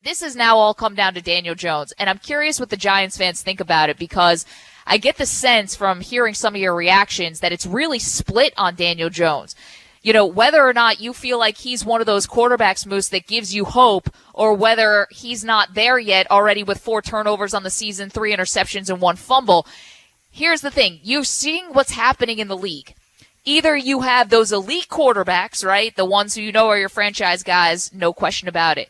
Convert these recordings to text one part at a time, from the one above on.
this has now all come down to Daniel Jones, and I'm curious what the Giants fans think about it, because I get the sense from hearing some of your reactions that it's really split on Daniel Jones. You know, whether or not you feel like he's one of those quarterbacks, Moose, that gives you hope, or whether he's not there yet already with 4 turnovers on the season, 3 interceptions, and 1 fumble. Here's the thing. You're seeing what's happening in the league. Either you have those elite quarterbacks, right, the ones who you know are your franchise guys, no question about it.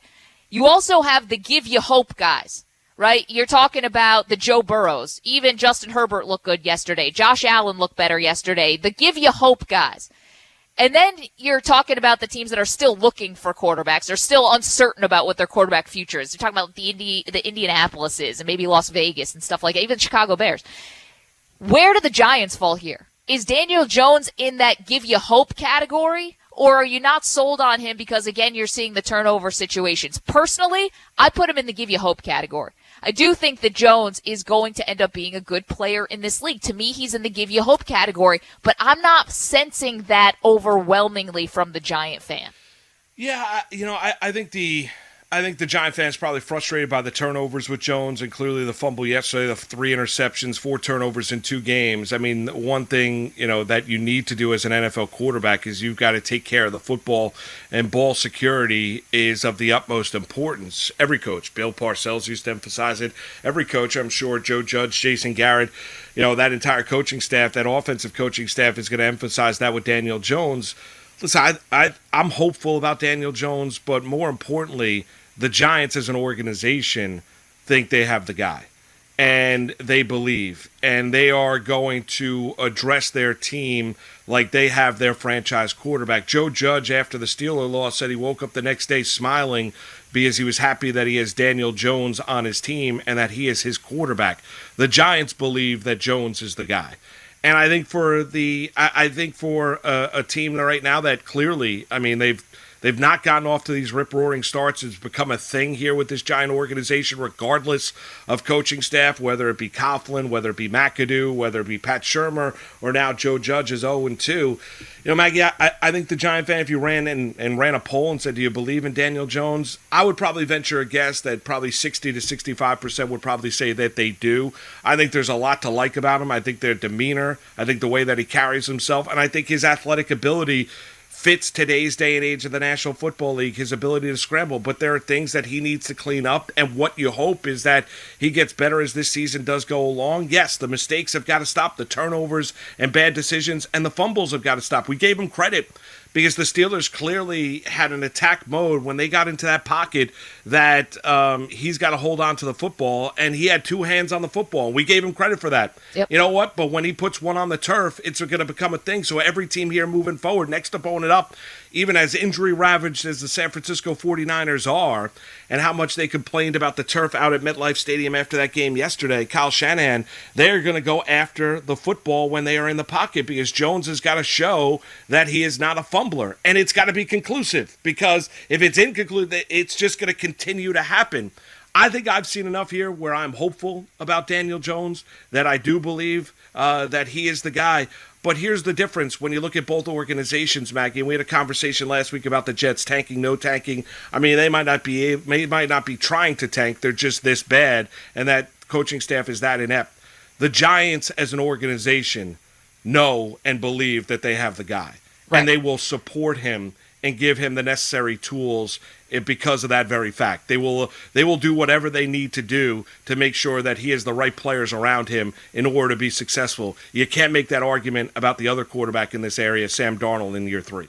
You also have the give you hope guys, right? You're talking about the Joe Burrows. Even Justin Herbert looked good yesterday. Josh Allen looked better yesterday. The give you hope guys. And then you're talking about the teams that are still looking for quarterbacks. They're still uncertain about what their quarterback future is. You're talking about the Indianapolises and maybe Las Vegas and stuff like that, even Chicago Bears. Where do the Giants fall here? Is Daniel Jones in that give you hope category? Or are you not sold on him because, again, you're seeing the turnover situations? Personally, I put him in the give you hope category. I do think that Jones is going to end up being a good player in this league. To me, he's in the give you hope category, but I'm not sensing that overwhelmingly from the Giant fan. Yeah, I think the Giant fans probably frustrated by the turnovers with Jones, and clearly the fumble yesterday, the 3 interceptions, 4 turnovers in 2 games. I mean, one thing, that you need to do as an NFL quarterback is you've got to take care of the football, and ball security is of the utmost importance. Every coach, Bill Parcells used to emphasize it. Every coach, I'm sure, Joe Judge, Jason Garrett, that entire coaching staff, that offensive coaching staff is going to emphasize that with Daniel Jones. Listen, I'm hopeful about Daniel Jones, but more importantly, the Giants as an organization think they have the guy, and they believe, and they are going to address their team like they have their franchise quarterback. Joe Judge, after the Steeler loss, said he woke up the next day smiling because he was happy that he has Daniel Jones on his team and that he is his quarterback. The Giants believe that Jones is the guy. And I think for a team right now that clearly, I mean, they've not gotten off to these rip-roaring starts. It's become a thing here with this Giant organization, regardless of coaching staff, whether it be Coughlin, whether it be McAdoo, whether it be Pat Shurmur, or now Joe Judge is 0-2. Maggie, I think the Giant fan, if you ran a poll and said, do you believe in Daniel Jones? I would probably venture a guess that probably 60 to 65% would probably say that they do. I think there's a lot to like about him. I think their demeanor, I think the way that he carries himself, and I think his athletic ability fits today's day and age of the National Football League, his ability to scramble. But there are things that he needs to clean up, and what you hope is that he gets better as this season does go along. Yes, the mistakes have got to stop, the turnovers and bad decisions, and the fumbles have got to stop. We gave him credit because the Steelers clearly had an attack mode when they got into that pocket that he's got to hold on to the football, and he had 2 hands on the football. We gave him credit for that. Yep. You know what? But when he puts one on the turf, it's going to become a thing. So every team here moving forward, next opponent up, even as injury-ravaged as the San Francisco 49ers are, and how much they complained about the turf out at MetLife Stadium after that game yesterday, Kyle Shanahan, they're going to go after the football when they are in the pocket because Jones has got to show that he is not a fumbler. And it's got to be conclusive, because if it's inconclusive, it's just going to continue to happen. I think I've seen enough here where I'm hopeful about Daniel Jones that I do believe that he is the guy. But here's the difference when you look at both organizations, Maggie. And we had a conversation last week about the Jets tanking, no tanking. I mean, they might not be trying to tank. They're just this bad, and that coaching staff is that inept. The Giants, as an organization, know and believe that they have the guy, right, and they will support him and give him the necessary tools because of that very fact. They will do whatever they need to do to make sure that he has the right players around him in order to be successful. You can't make that argument about the other quarterback in this area, Sam Darnold, in year 3.